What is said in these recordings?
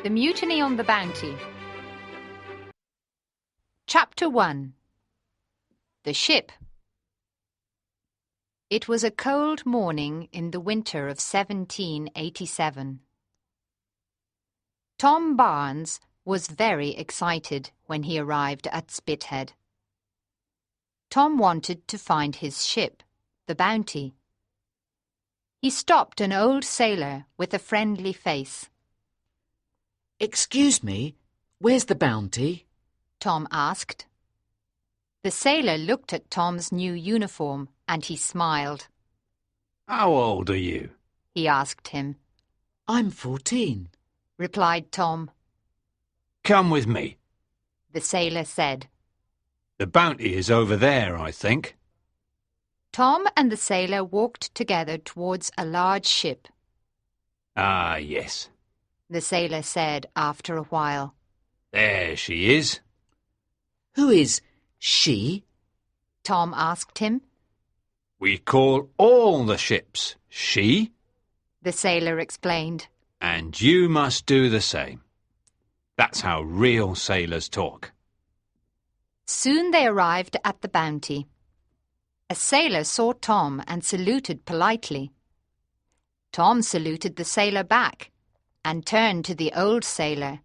The Mutiny on the Bounty. Chapter 1. The Ship. It was a cold morning in the winter of 1787. Tom Barnes was very excited when he arrived at Spithead. Tom wanted to find his ship, the Bounty. He stopped an old sailor with a friendly face. "Excuse me, where's the Bounty?" Tom asked. The sailor looked at Tom's new uniform and he smiled. "How old are you?" he asked him. "I'm 14. Replied Tom. "Come with me. The sailor said. The Bounty is over there, I think." Tom and the sailor walked together towards a large ship. "Ah, yes. The sailor said after a while. There she is." Who is she?" Tom asked him. "We call all the ships she, The sailor explained. and you must do the same. That's how real sailors talk." Soon they arrived at the Bounty. A sailor saw Tom and saluted politely. Tom saluted the sailor back and turned to the old sailor.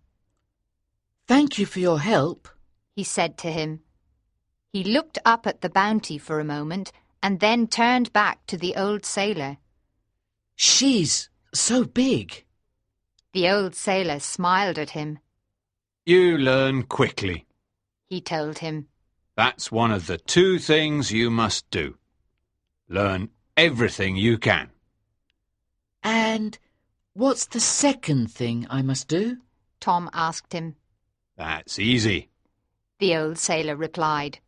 "Thank you for your help," he said to him. He looked up at the Bounty for a moment and then turned back to the old sailor. "She's so big." The old sailor smiled at him. "You learn quickly. He told him. That's one of the 2 things you must do. Learn everything you can." "And what's the second thing I must do?" Tom asked him. "That's easy. The old sailor replied.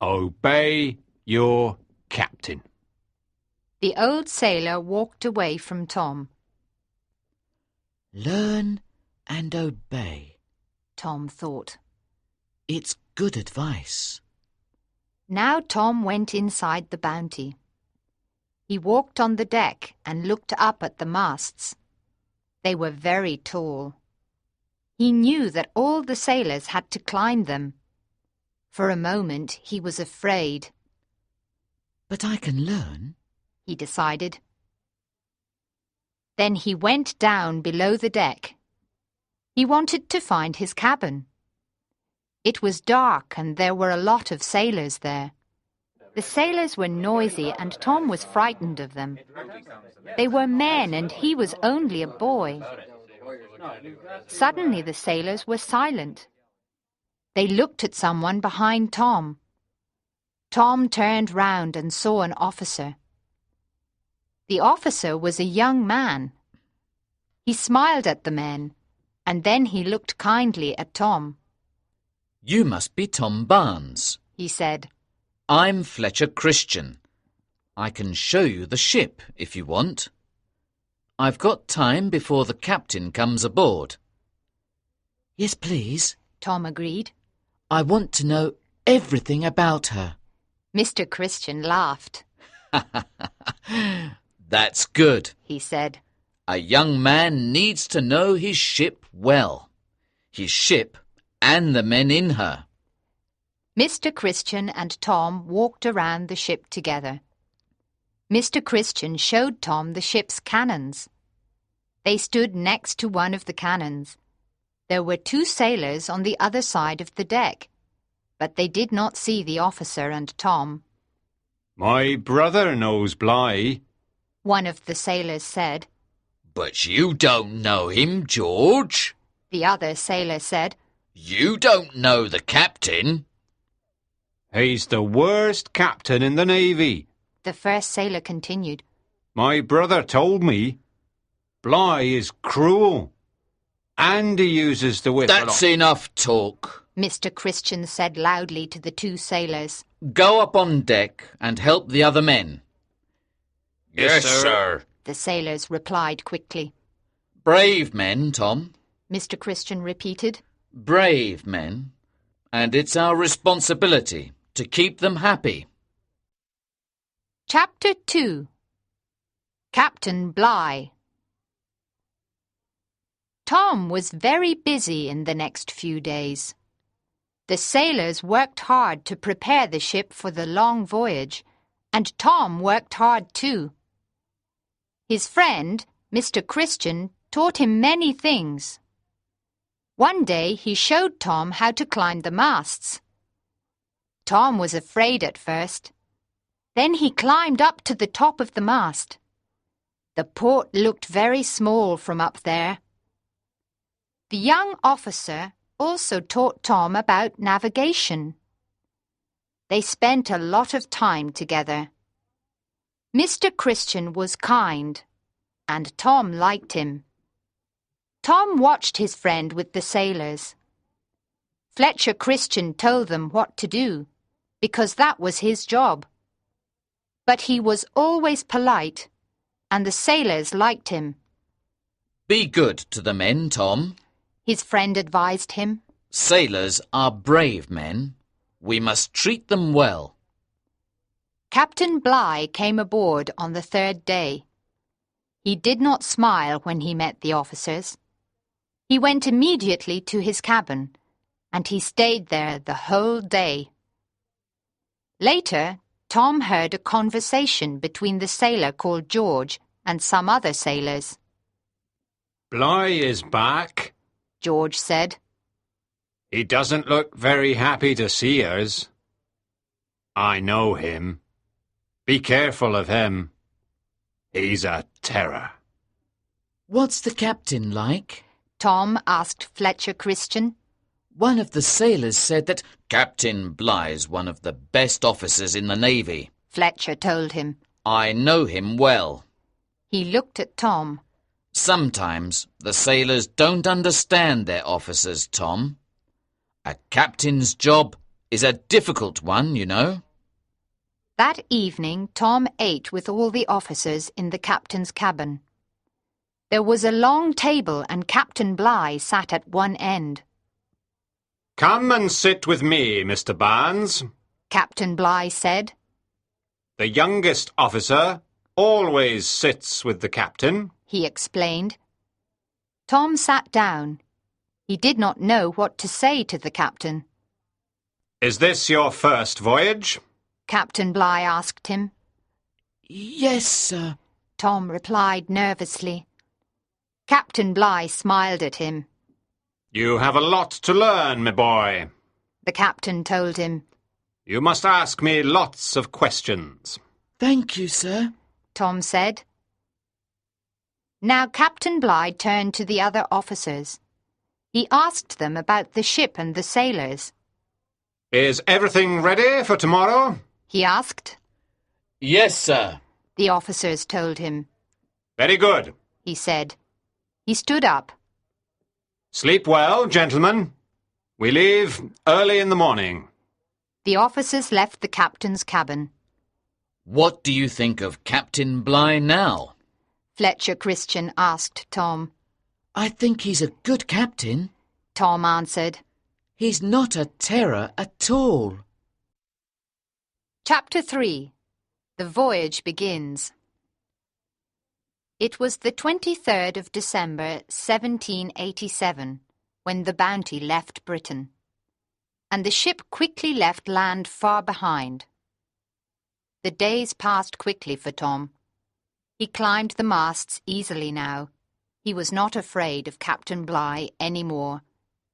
Obey your captain." The old sailor walked away from Tom. "Learn and obey," Tom thought. "It's good advice." Now Tom went inside the Bounty. He walked on the deck and looked up at the masts. They were very tall. He knew that all the sailors had to climb them. For a moment he was afraid. "But I can learn," he decided. Then he went down below the deck. He wanted to find his cabin. It was dark and there were a lot of sailors there. The sailors were noisy and Tom was frightened of them. They were men and he was only a boy. Suddenly the sailors were silent. They looked at someone behind Tom. Tom turned round and saw an officer. The officer was a young man. He smiled at the men, and then he looked kindly at Tom. "You must be Tom Barnes," he said. "I'm Fletcher Christian. I can show you the ship if you want. I've got time before the captain comes aboard." "Yes, please," Tom agreed. "I want to know everything about her." Mr. Christian laughed. "That's good," he said. "A young man needs to know his ship well. His ship and the men in her." Mr. Christian and Tom walked around the ship together. Mr. Christian showed Tom the ship's cannons. They stood next to one of the cannons. There were 2 sailors on the other side of the deck, but they did not see the officer and Tom. "My brother knows Bligh," one of the sailors said. "But you don't know him, George," the other sailor said. "You don't know the captain." "He's the worst captain in the Navy," the first sailor continued. "My brother told me. Bligh is cruel, and he uses the whip a lot." "That's enough talk." Mr. Christian said loudly to the 2 sailors. "Go up on deck and help the other men." Yes, sir. The sailors replied quickly. "Brave men, Tom." Mr. Christian repeated. "Brave men. And it's our responsibility to keep them happy." Chapter 2. Captain Bligh. Tom was very busy in the next few days. The sailors worked hard to prepare the ship for the long voyage, and Tom worked hard too. His friend, Mr. Christian, taught him many things. One day he showed Tom how to climb the masts. Tom was afraid at first. Then he climbed up to the top of the mast. The port looked very small from up there. The young officer also taught Tom about navigation. They spent a lot of time together. Mr. Christian was kind, and Tom liked him. Tom watched his friend with the sailors. Fletcher Christian told them what to do, because that was his job. But he was always polite, and the sailors liked him. Be good to the men, Tom. His friend advised him. Sailors are brave men. We must treat them well. Captain Bligh came aboard on the third day. He did not smile when he met the officers. He went immediately to his cabin, and he stayed there the whole day. Later, Tom heard a conversation between the sailor called George and some other sailors. Bligh is back, George said. He doesn't look very happy to see us. I know him. Be careful of him. He's a terror. What's the captain like? Tom asked Fletcher Christian. One of the sailors said that Captain Bligh's one of the best officers in the Navy. Fletcher told him. I know him well. He looked at Tom. Sometimes the sailors don't understand their officers, Tom. A captain's job is a difficult one, you know. That evening, Tom ate with all the officers in the captain's cabin. There was a long table and Captain Bligh sat at one end. Come and sit with me, Mr. Barnes, Captain Bligh said. The youngest officer always sits with the captain, he explained. Tom sat down. He did not know what to say to the captain. Is this your first voyage? Captain Bligh asked him. Yes, sir, Tom replied nervously. Captain Bligh smiled at him. You have a lot to learn, my boy, the captain told him. You must ask me lots of questions. Thank you, sir, Tom said. Now Captain Bligh turned to the other officers. He asked them about the ship and the sailors. Is everything ready for tomorrow? He asked. Yes, sir, the officers told him. Very good, he said. He stood up. Sleep well, gentlemen. We leave early in the morning. The officers left the captain's cabin. What do you think of Captain Bligh now? Fletcher Christian asked Tom. I think he's a good captain, Tom answered. He's not a terror at all. Chapter 3. The Voyage Begins. It was the 23rd of December, 1787, when the Bounty left Britain, and the ship quickly left land far behind. The days passed quickly for Tom. He climbed the masts easily now. He was not afraid of Captain Bligh any more,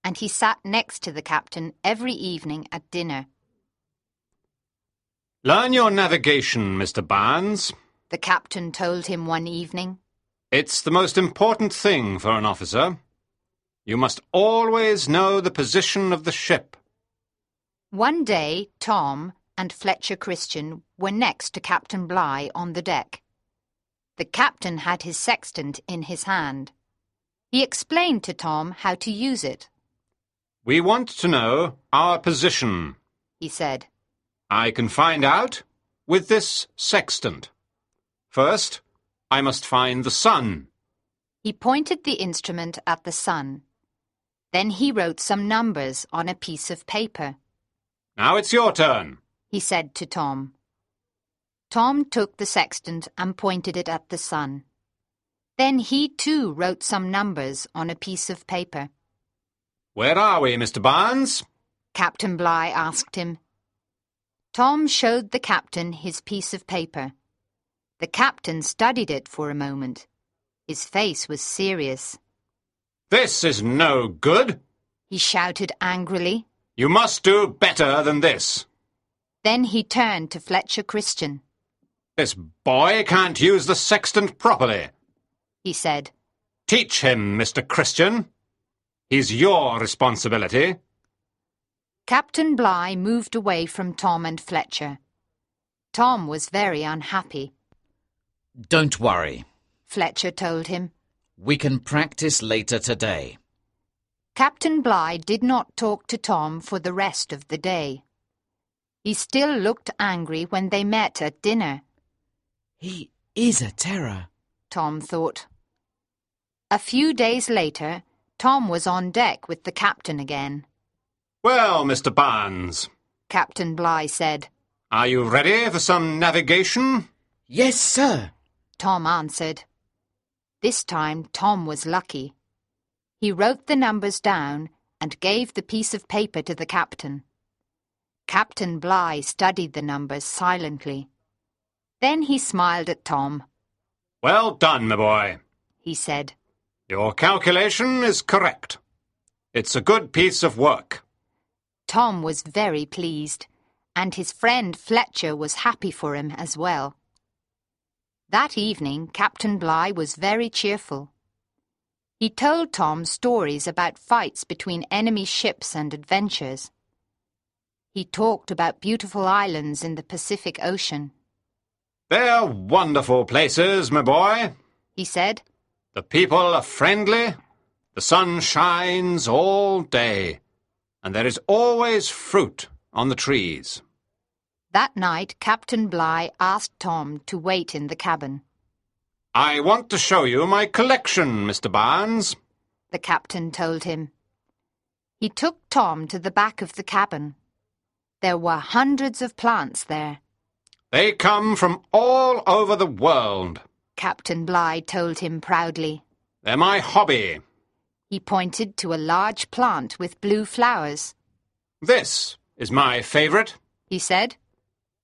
and he sat next to the captain every evening at dinner. Learn your navigation, Mr. Barnes, the captain told him one evening. It's the most important thing for an officer. You must always know the position of the ship. One day, Tom and Fletcher Christian were next to Captain Bligh on the deck. The captain had his sextant in his hand. He explained to Tom how to use it. We want to know our position, he said. I can find out with this sextant. First, I must find the sun. He pointed the instrument at the sun. Then he wrote some numbers on a piece of paper. Now it's your turn, he said to Tom. Tom took the sextant and pointed it at the sun. Then he too wrote some numbers on a piece of paper. Where are we, Mr. Barnes? Captain Bligh asked him. Tom showed the captain his piece of paper. The captain studied it for a moment. His face was serious. This is no good, he shouted angrily. You must do better than this. Then he turned to Fletcher Christian. This boy can't use the sextant properly, he said. Teach him, Mr. Christian. He's your responsibility. Captain Bligh moved away from Tom and Fletcher. Tom was very unhappy. Don't worry, Fletcher told him. We can practice later today. Captain Bligh did not talk to Tom for the rest of the day. He still looked angry when they met at dinner. He is a terror, Tom thought. A few days later, Tom was on deck with the captain again. Well, Mr. Barnes, Captain Bligh said. Are you ready for some navigation? Yes, sir, Tom answered. This time Tom was lucky. He wrote the numbers down and gave the piece of paper to the captain. Captain Bligh studied the numbers silently. Then he smiled at Tom. Well done, my boy, he said. Your calculation is correct. It's a good piece of work. Tom was very pleased, and his friend Fletcher was happy for him as well. That evening, Captain Bligh was very cheerful. He told Tom stories about fights between enemy ships and adventures. He talked about beautiful islands in the Pacific Ocean. They're wonderful places, my boy, he said. The people are friendly, the sun shines all day, and there is always fruit on the trees. That night, Captain Bligh asked Tom to wait in the cabin. I want to show you my collection, Mr. Barnes, the captain told him. He took Tom to the back of the cabin. There were hundreds of plants there. They come from all over the world, Captain Bligh told him proudly. They're my hobby. He pointed to a large plant with blue flowers. This is my favourite, he said.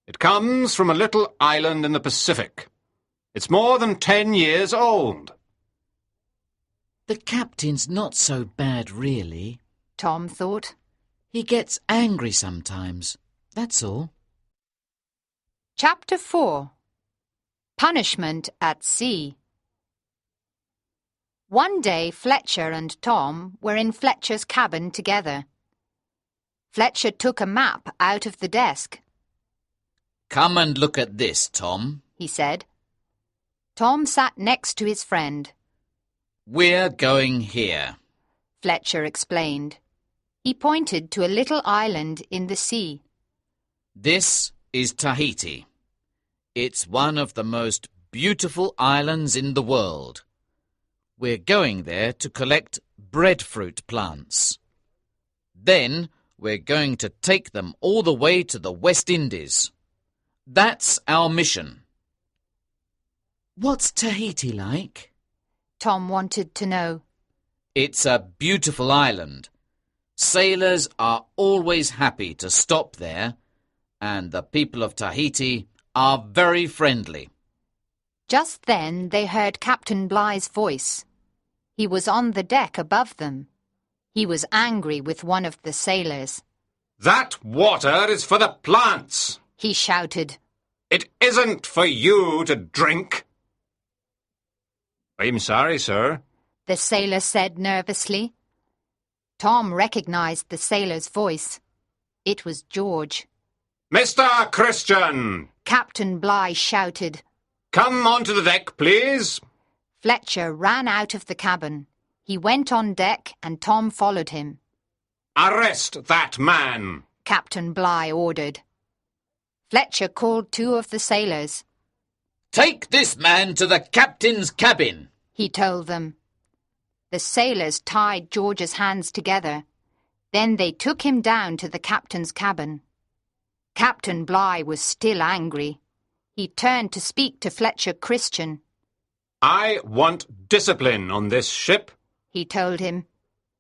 It comes from a little island in the Pacific. It's more than 10 years old. The captain's not so bad, really, Tom thought. He gets angry sometimes, that's all. Chapter 4. Punishment at Sea. One day Fletcher and Tom were in Fletcher's cabin together. Fletcher took a map out of the desk. Come and look at this, Tom, he said. Tom sat next to his friend. We're going here, Fletcher explained. He pointed to a little island in the sea. This is Tahiti. It's one of the most beautiful islands in the world. We're going there to collect breadfruit plants. Then we're going to take them all the way to the West Indies. That's our mission. What's Tahiti like? Tom wanted to know. It's a beautiful island. Sailors are always happy to stop there, and the people of Tahiti are very friendly. Just then they heard Captain Bligh's voice. He was on the deck above them. He was angry with one of the sailors. That water is for the plants, he shouted. It isn't for you to drink. I'm sorry, sir, the sailor said nervously. Tom recognized the sailor's voice. It was George. Mr. Christian! Captain Bligh shouted. Come onto the deck, please. Fletcher ran out of the cabin. He went on deck and Tom followed him. Arrest that man, Captain Bligh ordered. Fletcher called two of the sailors. Take this man to the captain's cabin, he told them. The sailors tied George's hands together. Then they took him down to the captain's cabin. Captain Bligh was still angry. He turned to speak to Fletcher Christian. I want discipline on this ship, he told him.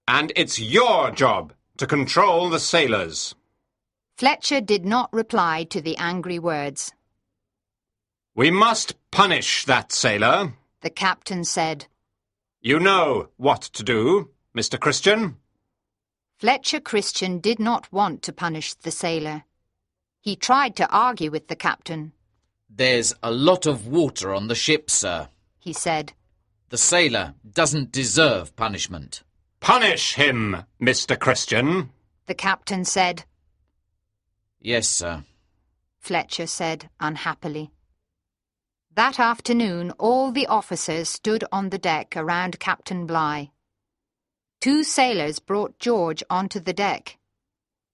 and it's your job to control the sailors. Fletcher did not reply to the angry words. We must punish that sailor. The captain said. You know what to do, Mr. Christian. Fletcher Christian did not want to punish the sailor. He tried to argue with the captain. There's a lot of water on the ship, sir, he said. The sailor doesn't deserve punishment. Punish him, Mr. Christian. The captain said. Yes, sir. Fletcher said unhappily. That afternoon all the officers stood on the deck around Captain Bligh. 2 sailors brought George onto the deck.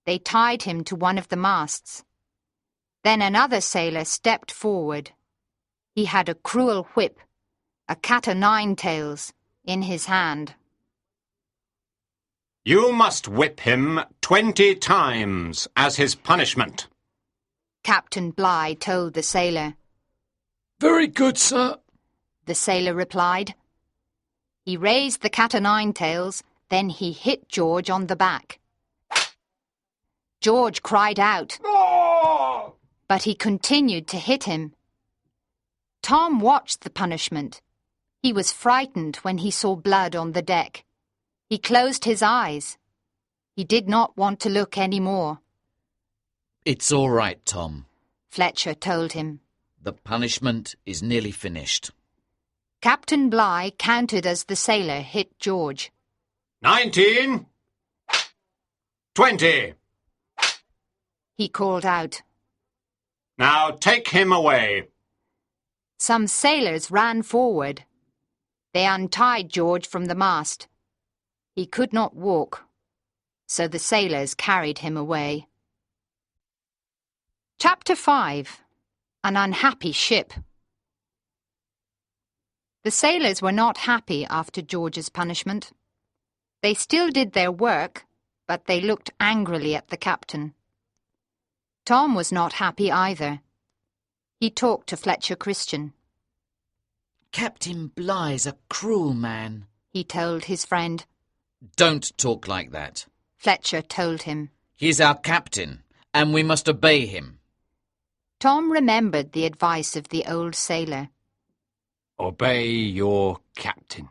They tied him to one of the masts. Then another sailor stepped forward. He had a cruel whip, a cat-o'-nine-tails, in his hand. You must whip him 20 times as his punishment. Captain Bligh told the sailor. Very good, sir, The sailor replied. He raised the cat-o'-nine-tails, then he hit George on the back. George cried out, but he continued to hit him. Tom watched the punishment. He was frightened when he saw blood on the deck. He closed his eyes. He did not want to look any more. It's all right, Tom. Fletcher told him. The punishment is nearly finished. Captain Bligh counted as the sailor hit George. 19. 20. He called out. Now take him away. Some sailors ran forward. They untied George from the mast. He could not walk, so the sailors carried him away. Chapter 5. An Unhappy Ship. The sailors were not happy after George's punishment. They still did their work, but they looked angrily at the captain. Tom was not happy either. He talked to Fletcher Christian. Captain Bligh's a cruel man, he told his friend. Don't talk like that. Fletcher told him. He's our captain, and we must obey him. Tom remembered the advice of the old sailor. Obey your captain.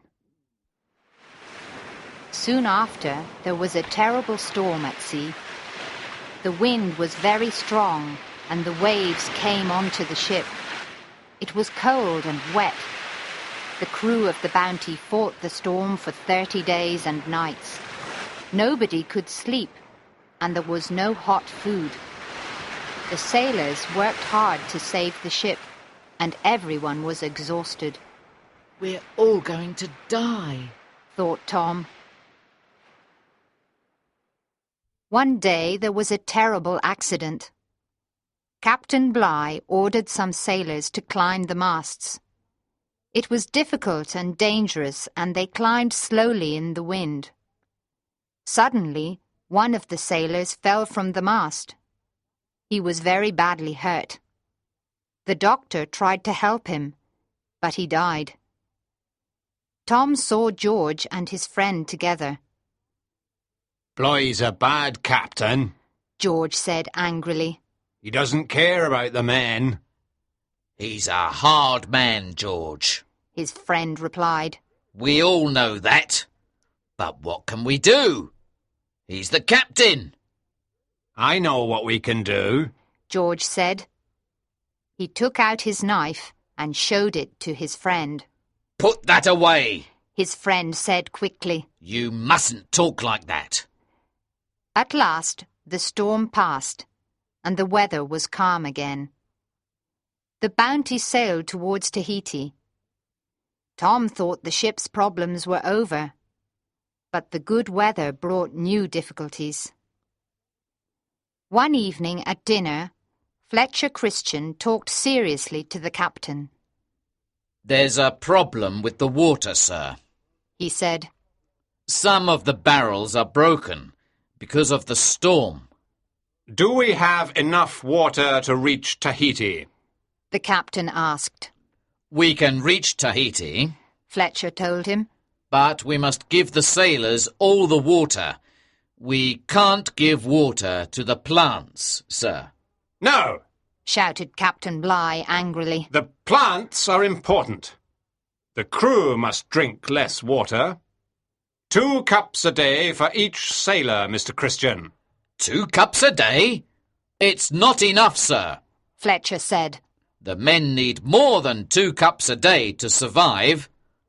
Soon after, there was a terrible storm at sea. The wind was very strong, and the waves came onto the ship. It was cold and wet. The crew of the Bounty fought the storm for 30 days and nights. Nobody could sleep, and there was no hot food. The sailors worked hard to save the ship, and everyone was exhausted. We're all going to die, thought Tom. One day there was a terrible accident. Captain Bligh ordered some sailors to climb the masts. It was difficult and dangerous, and they climbed slowly in the wind. Suddenly, one of the sailors fell from the mast. He was very badly hurt. The doctor tried to help him, but he died. Tom saw George and his friend together. Bligh's a bad captain, George said angrily. He doesn't care about the men. He's a hard man, George, his friend replied. We all know that. But what can we do? He's the captain. I know what we can do, George said. He took out his knife and showed it to his friend. Put that away, his friend said quickly. You mustn't talk like that. At last, the storm passed, and the weather was calm again. The Bounty sailed towards Tahiti. Tom thought the ship's problems were over, but the good weather brought new difficulties. One evening at dinner, Fletcher Christian talked seriously to the captain. There's a problem with the water, sir, he said. Some of the barrels are broken because of the storm. Do we have enough water to reach Tahiti? The captain asked. We can reach Tahiti, Fletcher told him. but we must give the sailors all the water. We can't give water to the plants, sir. No, Shouted Captain Bligh angrily. the plants are important. The crew must drink less water. 2 cups a day for each sailor, Mr. Christian. 2 cups a day? It's not enough, sir. Fletcher said. The men need more than 2 cups a day to survive.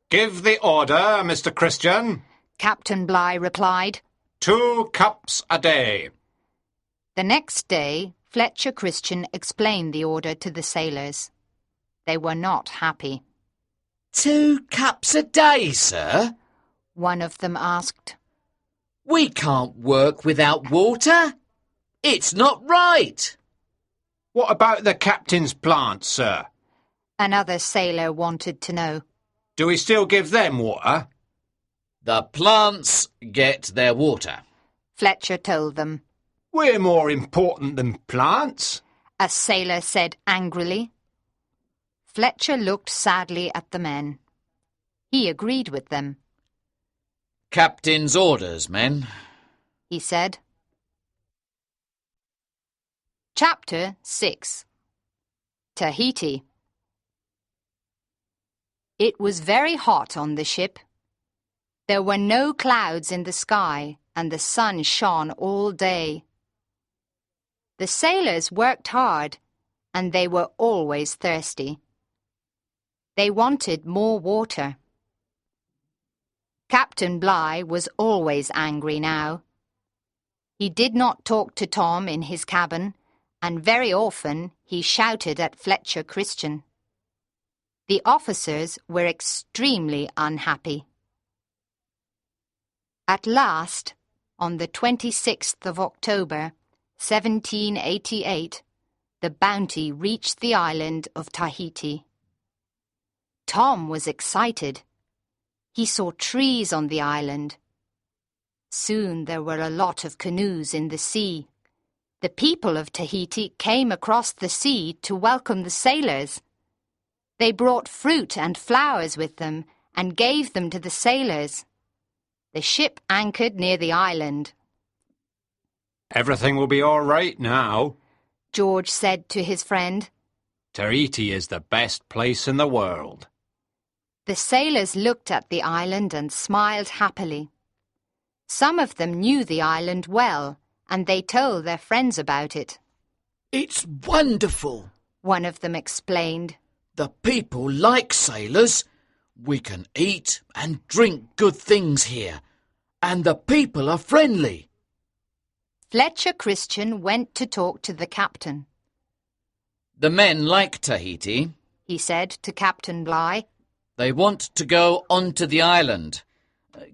Give the order, Mr. Christian. Captain Bligh replied. 2 cups a day. The next day, Fletcher Christian explained the order to the sailors. They were not happy. 2 cups a day, sir? One of them asked. We can't work without water. It's not right. What about the captain's plants, sir? Another sailor wanted to know. Do we still give them water? The plants get their water. Fletcher told them. We're more important than plants. A sailor said angrily. Fletcher looked sadly at the men. He agreed with them. Captain's orders, men, He said. Chapter 6 Tahiti. It was very hot on the ship. There were no clouds in the sky, and the sun shone all day. The sailors worked hard, and they were always thirsty. They wanted more water. Captain Bligh was always angry now. He did not talk to Tom in his cabin, and very often he shouted at Fletcher Christian. The officers were extremely unhappy. At last, on the 26th of October, 1788, the Bounty reached the island of Tahiti. Tom was excited. He saw trees on the island. Soon there were a lot of canoes in the sea. The people of Tahiti came across the sea to welcome the sailors. They brought fruit and flowers with them and gave them to the sailors. The ship anchored near the island. Everything will be all right now. George said to his friend. Tahiti is the best place in the world. The sailors looked at the island and smiled happily. Some of them knew the island well, and they told their friends about it. It's wonderful, One of them explained. The people like sailors. We can eat and drink good things here, and the people are friendly. Fletcher Christian went to talk to the captain. The men like Tahiti. He said to Captain Bligh. They want to go onto the island.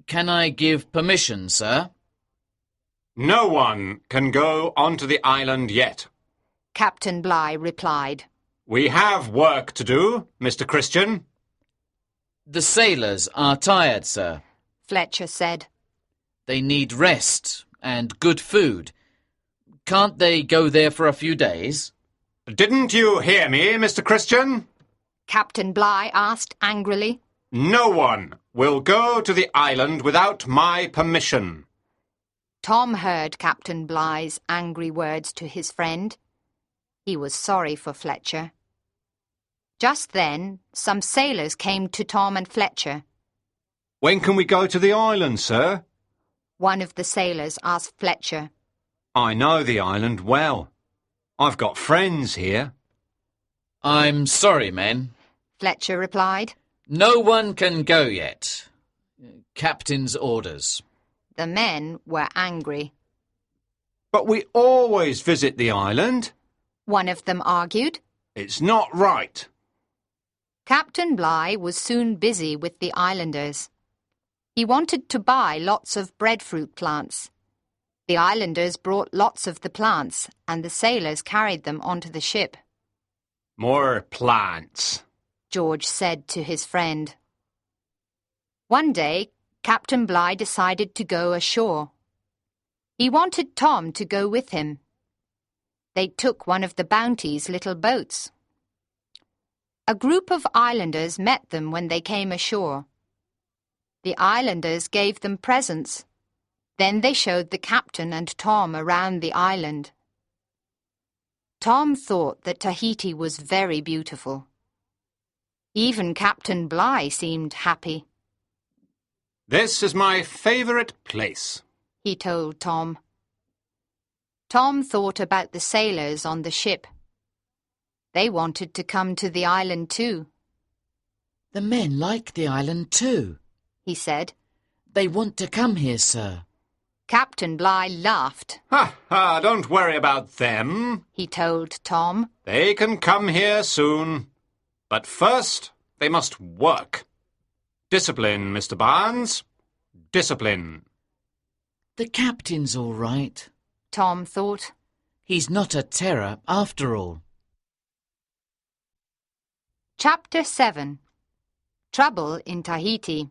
Can I give permission, sir? No one can go onto the island yet. Captain Bligh replied. We have work to do, Mr. Christian. The sailors are tired, sir. Fletcher said. They need rest and good food. Can't they go there for a few days? Didn't you hear me, Mr. Christian? Captain Bligh asked angrily. No one will go to the island without my permission. Tom heard Captain Bligh's angry words to his friend. He was sorry for Fletcher. Just then, some sailors came to Tom and Fletcher. When can we go to the island, sir? One of the sailors asked Fletcher. I know the island well. I've got friends here. I'm sorry, men. Fletcher replied. No one can go yet. Captain's orders. The men were angry. But we always visit the island. One of them argued. It's not right. Captain Bligh was soon busy with the islanders. He wanted to buy lots of breadfruit plants. The islanders brought lots of the plants, and the sailors carried them onto the ship. More plants, George said to his friend. One day, Captain Bligh decided to go ashore. He wanted Tom to go with him. They took one of the Bounty's little boats. A group of islanders met them when they came ashore. The islanders gave them presents. Then they showed the captain and Tom around the island. Tom thought that Tahiti was very beautiful. Even Captain Bligh seemed happy. This is my favourite place, he told Tom. Tom thought about the sailors on the ship. They wanted to come to the island too. The men like the island too, he said. They want to come here, sir. Captain Bligh laughed. Ha ha, don't worry about them, he told Tom. They can come here soon. But first, they must work. Discipline, Mr. Barnes. Discipline. The captain's all right, Tom thought. He's not a terror after all. Chapter 7. Trouble in Tahiti.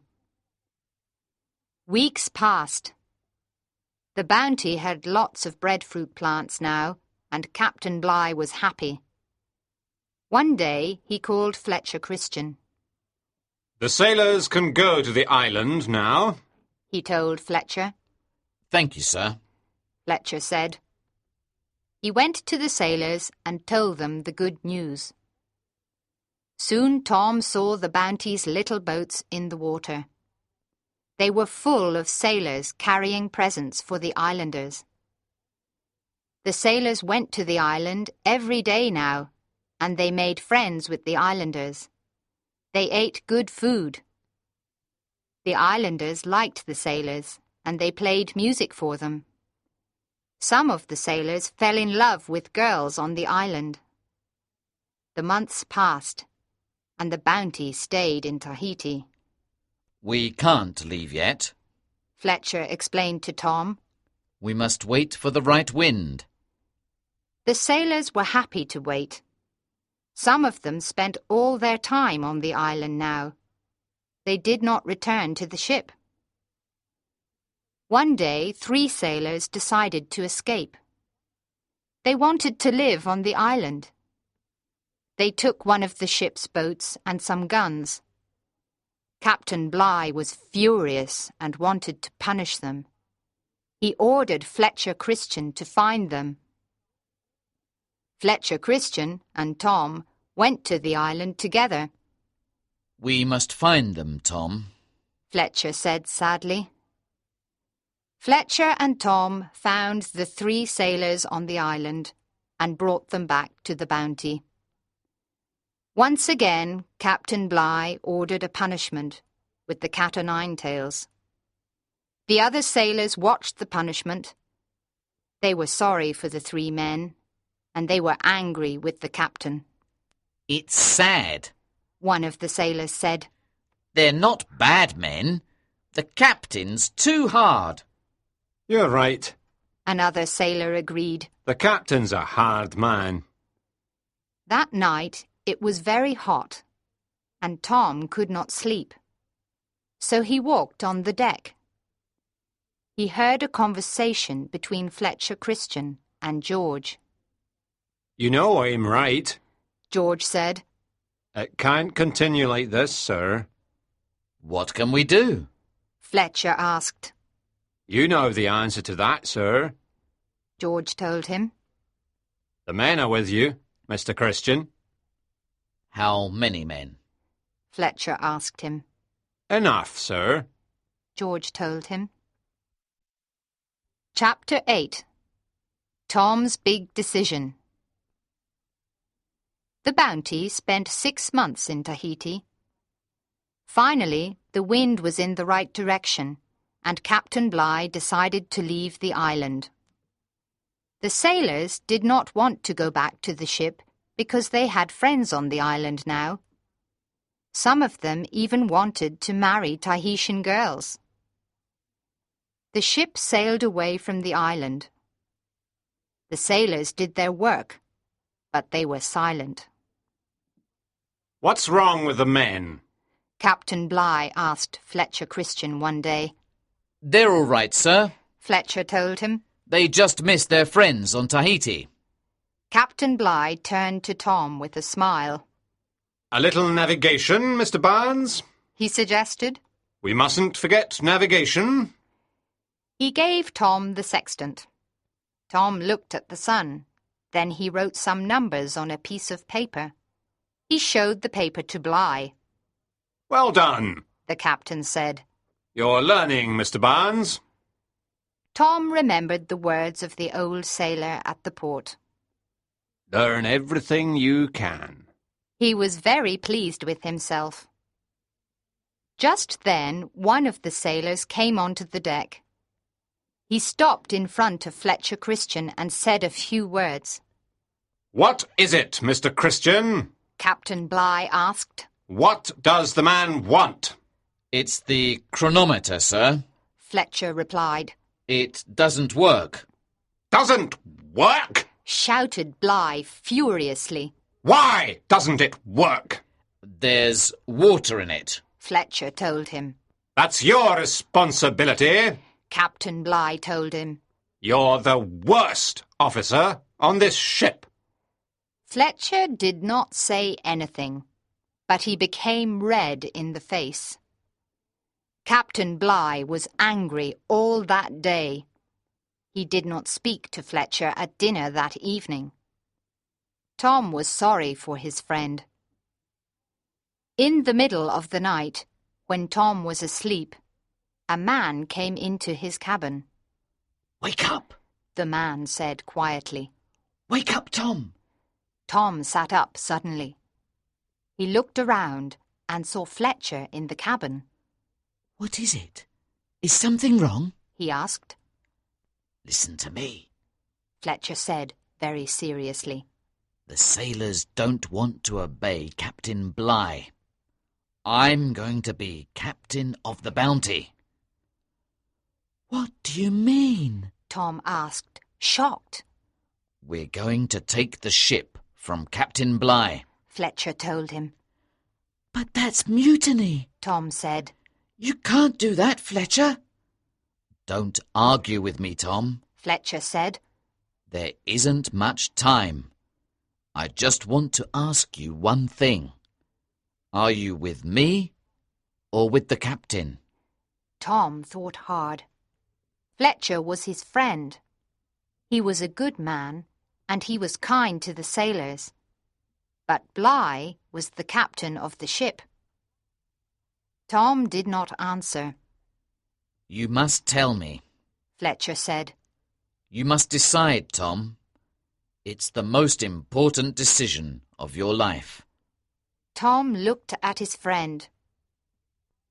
Weeks passed. The Bounty had lots of breadfruit plants now, and Captain Bligh was happy. One day he called Fletcher Christian. The sailors can go to the island now, he told Fletcher. Thank you, sir, Fletcher said. He went to the sailors and told them the good news. Soon Tom saw the Bounty's little boats in the water. They were full of sailors carrying presents for the islanders. The sailors went to the island every day now, and they made friends with the islanders. They ate good food. The islanders liked the sailors, and they played music for them. Some of the sailors fell in love with girls on the island. The months passed, and the Bounty stayed in Tahiti. We can't leave yet, Fletcher explained to Tom. We must wait for the right wind. The sailors were happy to wait. Some of them spent all their time on the island now. They did not return to the ship. One day, 3 sailors decided to escape. They wanted to live on the island. They took one of the ship's boats and some guns. Captain Bligh was furious and wanted to punish them. He ordered Fletcher Christian to find them. Fletcher Christian and Tom went to the island together. We must find them, Tom, Fletcher said sadly. Fletcher and Tom found the 3 sailors on the island and brought them back to the Bounty. Once again, Captain Bligh ordered a punishment with the cat-o'-nine-tails. The other sailors watched the punishment. They were sorry for the 3 men, and they were angry with the captain. It's sad, one of the sailors said. They're not bad men. The captain's too hard. You're right, another sailor agreed. The captain's a hard man. That night it was very hot, and Tom could not sleep. So he walked on the deck. He heard a conversation between Fletcher Christian and George. You know I'm right, George said. It can't continue like this, sir. What can we do? Fletcher asked. You know the answer to that, sir, George told him. The men are with you, Mr. Christian. How many men? Fletcher asked him. Enough, sir, George told him. Chapter 8. Tom's Big Decision. The Bounty spent 6 months in Tahiti. Finally, the wind was in the right direction, and Captain Bligh decided to leave the island. The sailors did not want to go back to the ship because they had friends on the island now. Some of them even wanted to marry Tahitian girls. The ship sailed away from the island. The sailors did their work, but they were silent. What's wrong with the men? Captain Bligh asked Fletcher Christian one day. They're all right, sir, Fletcher told him. They just missed their friends on Tahiti. Captain Bligh turned to Tom with a smile. A little navigation, Mr. Barnes? He suggested. We mustn't forget navigation. He gave Tom the sextant. Tom looked at the sun. Then he wrote some numbers on a piece of paper. He showed the paper to Bligh. Well done, the captain said. You're learning, Mr. Barnes. Tom remembered the words of the old sailor at the port. Learn everything you can. He was very pleased with himself. Just then, one of the sailors came onto the deck. He stopped in front of Fletcher Christian and said a few words. What is it, Mr. Christian? Captain Bligh asked. What does the man want? It's the chronometer, sir. Fletcher replied. It doesn't work. Doesn't work? Shouted Bligh furiously. Why doesn't it work? There's water in it. Fletcher told him. That's your responsibility. Captain Bligh told him. You're the worst officer on this ship. Fletcher did not say anything, but he became red in the face. Captain Bligh was angry all that day. He did not speak to Fletcher at dinner that evening. Tom was sorry for his friend. In the middle of the night, when Tom was asleep, a man came into his cabin. Wake up, the man said quietly. Wake up, Tom. Tom sat up suddenly. He looked around and saw Fletcher in the cabin. What is it? Is something wrong? he asked. Listen to me, Fletcher said very seriously. The sailors don't want to obey Captain Bligh. I'm going to be captain of the Bounty. What do you mean? Tom asked, shocked. We're going to take the ship from Captain Bligh, Fletcher told him. But that's mutiny, Tom said. You can't do that, Fletcher. Don't argue with me, Tom, Fletcher said. There isn't much time. I just want to ask you one thing. Are you with me or with the captain? Tom thought hard. Fletcher was his friend. He was a good man, and he was kind to the sailors. But Bligh was the captain of the ship. Tom did not answer. You must tell me, Fletcher said. You must decide, Tom. It's the most important decision of your life. Tom looked at his friend.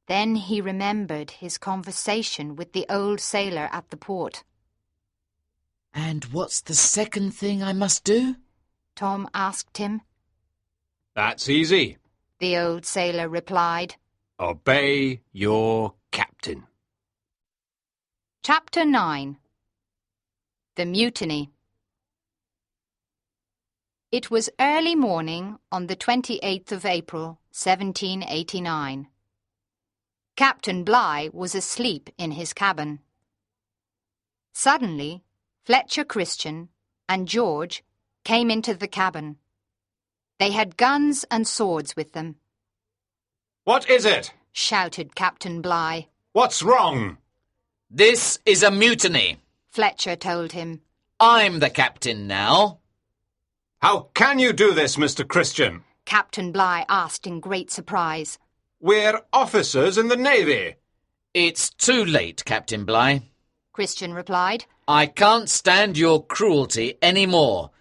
Then he remembered his conversation with the old sailor at the port. And what's the second thing I must do? Tom asked him. That's easy, the old sailor replied. Obey your captain. Chapter 9. The Mutiny. It was early morning on the 28th of April, 1789. Captain Bligh was asleep in his cabin. Suddenly, Fletcher Christian and George came into the cabin. They had guns and swords with them. What is it? Shouted Captain Bligh. What's wrong? This is a mutiny, Fletcher told him. I'm the captain now. How can you do this, Mr. Christian? Captain Bligh asked in great surprise. We're officers in the Navy. It's too late, Captain Bligh, Christian replied. I can't stand your cruelty any more,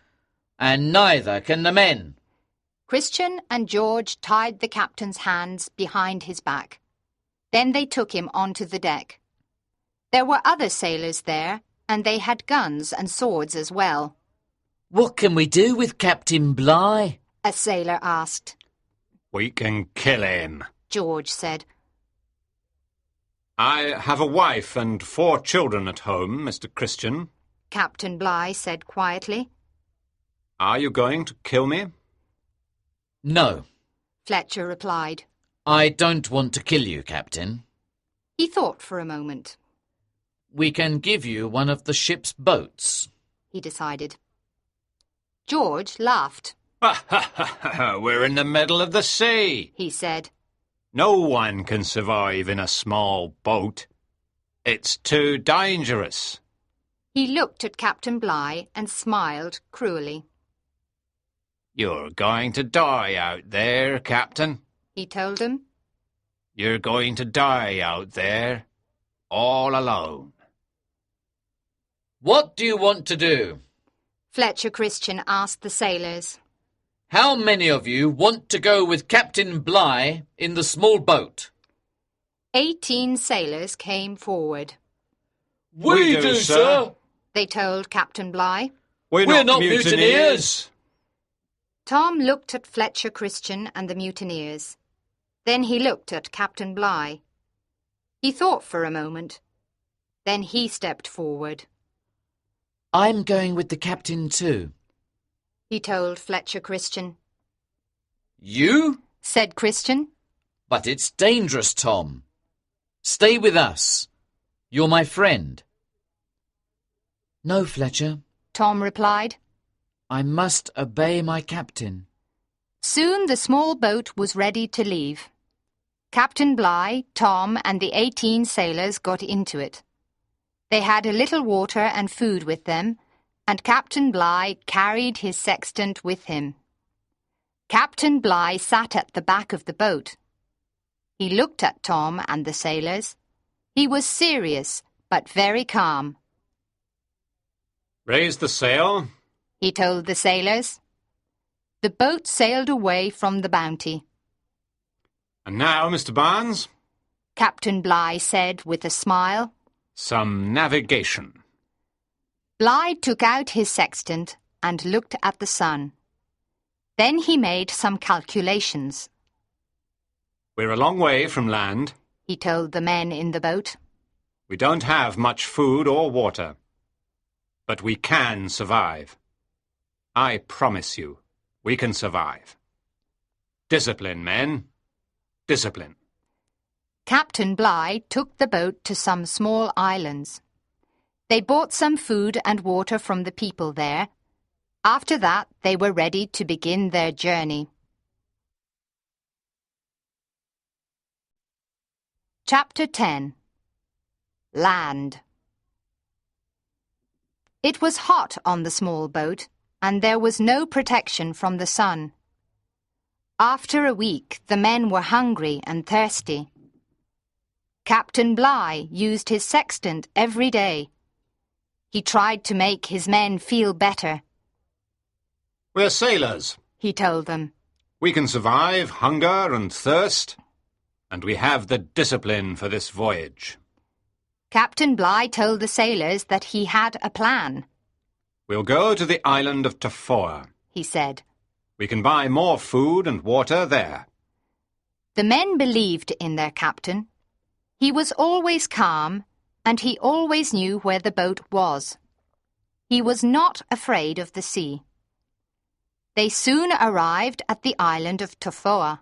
and neither can the men. Christian and George tied the captain's hands behind his back. Then they took him onto the deck. There were other sailors there, and they had guns and swords as well. What can we do with Captain Bligh? A sailor asked. We can kill him, George said. I have a wife and 4 children at home, Mr. Christian. Captain Bligh said quietly. Are you going to kill me? No, Fletcher replied. I don't want to kill you, Captain. He thought for a moment. We can give you one of the ship's boats, he decided. George laughed. We're in the middle of the sea, he said. No one can survive in a small boat. It's too dangerous. He looked at Captain Bligh and smiled cruelly. You're going to die out there, Captain. He told him. You're going to die out there, all alone. What do you want to do? Fletcher Christian asked the sailors. How many of you want to go with Captain Bligh in the small boat? 18 sailors came forward. We do, sir, they told Captain Bligh. We're not mutineers. Tom looked at Fletcher Christian and the mutineers. Then he looked at Captain Bligh. He thought for a moment. Then he stepped forward. I'm going with the captain too, he told Fletcher Christian. You? Said Christian. But it's dangerous, Tom. Stay with us. You're my friend. No, Fletcher, Tom replied. I must obey my captain. Soon the small boat was ready to leave. Captain Bligh, Tom and the 18 sailors got into it. They had a little water and food with them, and Captain Bligh carried his sextant with him. Captain Bligh sat at the back of the boat. He looked at Tom and the sailors. He was serious, but very calm. Raise the sail, he told the sailors. The boat sailed away from the Bounty. And now, Mr. Barnes, Captain Bligh said with a smile. Some navigation. Bligh took out his sextant and looked at the sun. Then he made some calculations. We're a long way from land, he told the men in the boat. We don't have much food or water, but we can survive. I promise you, we can survive. Discipline, men. Discipline. Captain Bligh took the boat to some small islands. They bought some food and water from the people there. After that, they were ready to begin their journey. Chapter 10. Land. It was hot on the small boat, and there was no protection from the sun. After a week, the men were hungry and thirsty. Captain Bligh used his sextant every day. He tried to make his men feel better. We're sailors, he told them. We can survive hunger and thirst, and we have the discipline for this voyage. Captain Bligh told the sailors that he had a plan. We'll go to the island of Tafoa, he said. We can buy more food and water there. The men believed in their captain. He was always calm, and he always knew where the boat was. He was not afraid of the sea. They soon arrived at the island of Tafoa.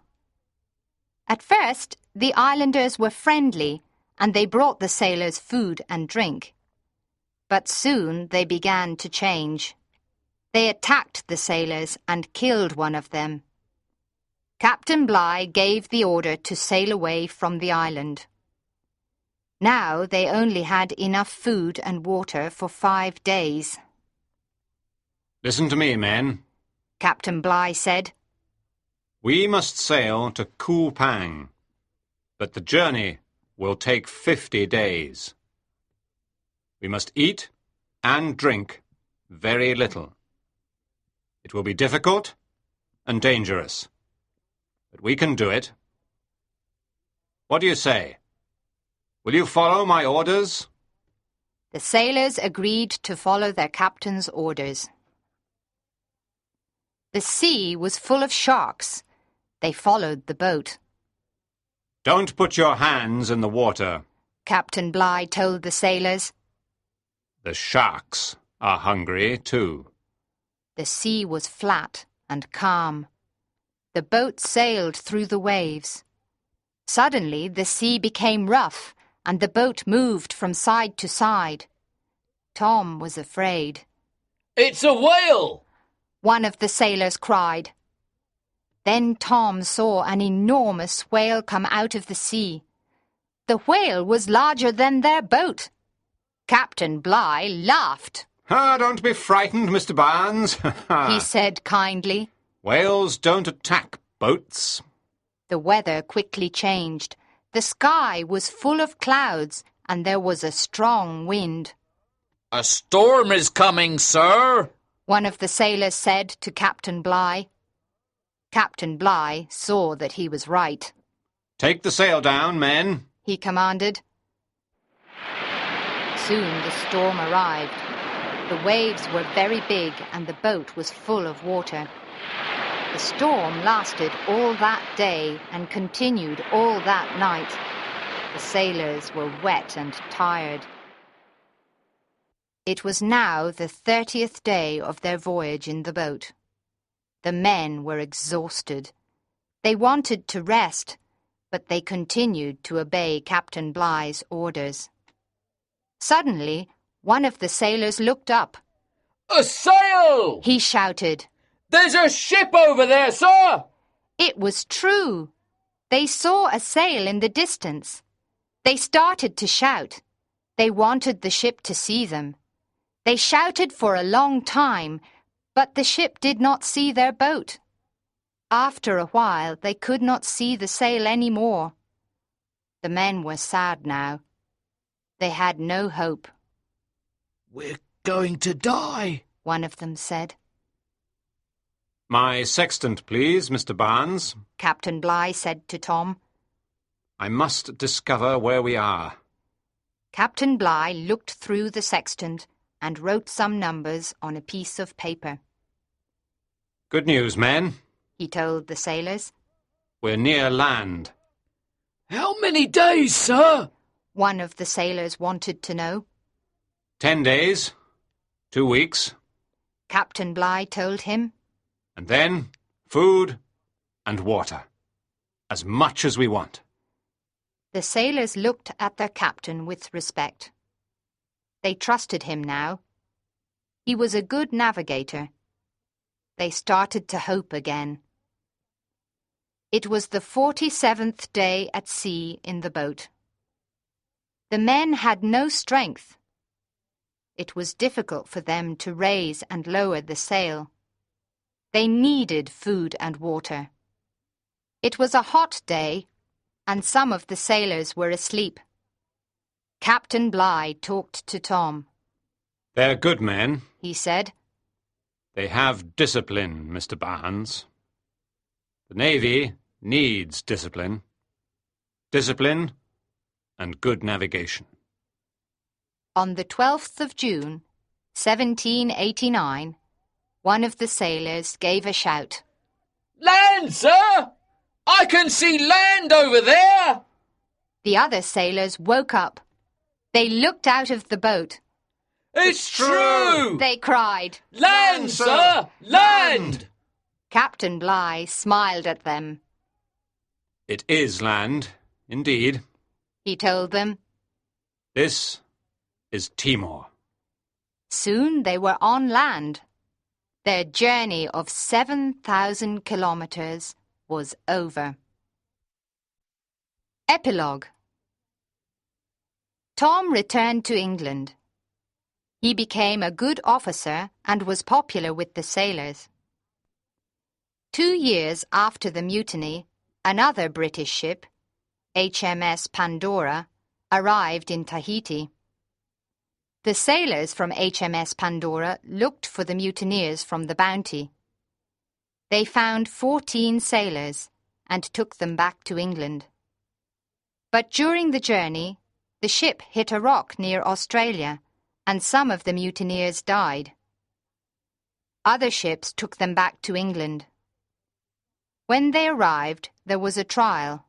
At first, the islanders were friendly, and they brought the sailors food and drink. But soon they began to change. They attacked the sailors and killed one of them. Captain Bligh gave the order to sail away from the island. Now they only had enough food and water for 5 days. Listen to me, men, Captain Bligh said. We must sail to Kupang, but the journey will take 50 days. We must eat and drink very little. It will be difficult and dangerous, but we can do it. What do you say? Will you follow my orders? The sailors agreed to follow their captain's orders. The sea was full of sharks. They followed the boat. Don't put your hands in the water, Captain Bligh told the sailors. The sharks are hungry too. The sea was flat and calm. The boat sailed through the waves. Suddenly the sea became rough and the boat moved from side to side. Tom was afraid. It's a whale! one of the sailors cried. Then Tom saw an enormous whale come out of the sea. The whale was larger than their boat. Captain Bligh laughed. Don't be frightened, Mr. Barnes, he said kindly. Whales don't attack boats. The weather quickly changed. The sky was full of clouds and there was a strong wind. A storm is coming, sir, one of the sailors said to Captain Bligh. Captain Bligh saw that he was right. Take the sail down, men, he commanded. Soon the storm arrived. The waves were very big and the boat was full of water. The storm lasted all that day and continued all that night. The sailors were wet and tired. It was now the 30th day of their voyage in the boat. The men were exhausted. They wanted to rest, but they continued to obey Captain Bligh's orders. Suddenly, one of the sailors looked up. A sail! he shouted. There's a ship over there, sir! It was true. They saw a sail in the distance. They started to shout. They wanted the ship to see them. They shouted for a long time, but the ship did not see their boat. After a while, they could not see the sail any more. The men were sad now. They had no hope. We're going to die, one of them said. My sextant, please, Mr. Barnes, Captain Bligh said to Tom. I must discover where we are. Captain Bligh looked through the sextant and wrote some numbers on a piece of paper. Good news, men, he told the sailors. We're near land. How many days, sir? One of the sailors wanted to know. 10 days, 2 weeks. Captain Bligh told him. And then food and water. As much as we want. The sailors looked at their captain with respect. They trusted him now. He was a good navigator. They started to hope again. It was the 47th day at sea in the boat. The men had no strength. It was difficult for them to raise and lower the sail. They needed food and water. It was a hot day, and some of the sailors were asleep. Captain Bligh talked to Tom. They're good men, he said. They have discipline, Mr. Barnes. The Navy needs discipline. Discipline and good navigation. On the 12th of June, 1789, one of the sailors gave a shout. Land, sir! I can see land over there! The other sailors woke up. They looked out of the boat. It's true! They cried. Land, sir! Land! Captain Bligh smiled at them. It is land, indeed, he told them. This is Timor. Soon they were on land. Their journey of 7,000 kilometers was over. Epilogue. Tom returned to England. He became a good officer and was popular with the sailors. 2 years after the mutiny, another British ship, HMS Pandora, arrived in Tahiti. The sailors from HMS Pandora looked for the mutineers from the Bounty. They found 14 sailors and took them back to England. But during the journey, the ship hit a rock near Australia, and some of the mutineers died. Other ships took them back to England. When they arrived, there was a trial.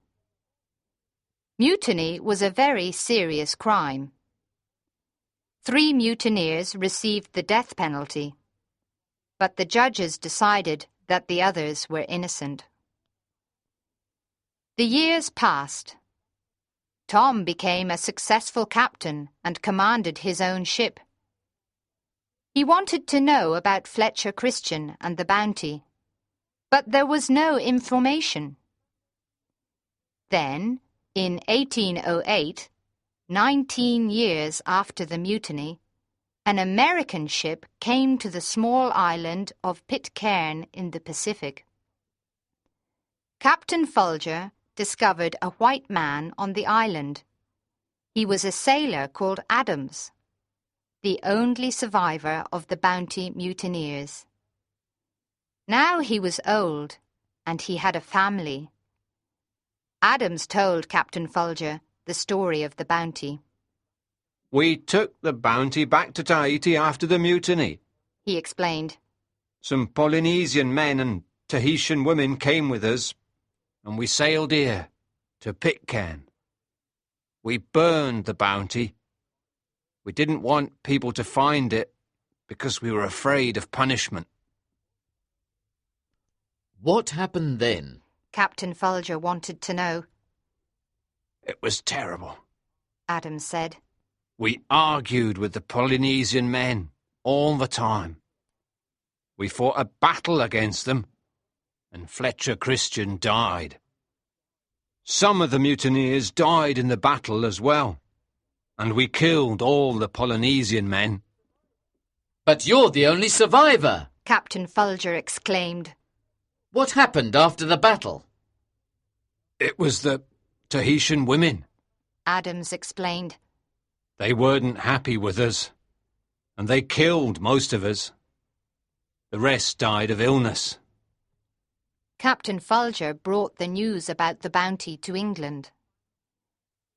Mutiny was a very serious crime. 3 mutineers received the death penalty, but the judges decided that the others were innocent. The years passed. Tom became a successful captain and commanded his own ship. He wanted to know about Fletcher Christian and the Bounty, but there was no information. Then, in 1808, 19 years after the mutiny, an American ship came to the small island of Pitcairn in the Pacific. Captain Folger discovered a white man on the island. He was a sailor called Adams, the only survivor of the Bounty mutineers. Now he was old, and he had a family. Adams told Captain Folger the story of the Bounty. We took the Bounty back to Tahiti after the mutiny, He explained. Some Polynesian men and Tahitian women came with us, and we sailed here, to Pitcairn. We burned the Bounty. We didn't want people to find it because we were afraid of punishment. What happened then? Captain Folger wanted to know. It was terrible. Adams said. We argued with the Polynesian men all the time. We fought a battle against them, and Fletcher Christian died. Some of the mutineers died in the battle as well, and we killed all the Polynesian men. But you're the only survivor! Captain Folger exclaimed. What happened after the battle? It was the Tahitian women. Adams explained. They weren't happy with us, and they killed most of us. The rest died of illness. Captain Folger brought the news about the Bounty to England.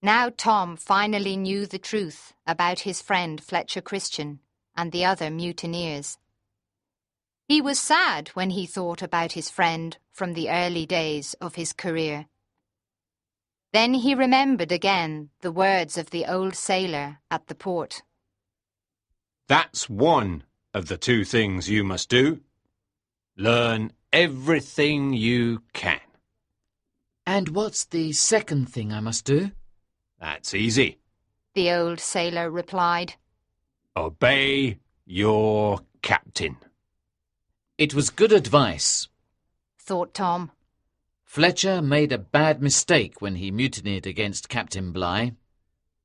Now Tom finally knew the truth about his friend Fletcher Christian and the other mutineers. He was sad when he thought about his friend from the early days of his career. Then he remembered again the words of the old sailor at the port. That's one of the two things you must do. Learn everything you can. And what's the second thing I must do? That's easy. The old sailor replied. Obey your captain. It was good advice, thought Tom. Fletcher made a bad mistake when he mutinied against Captain Bligh.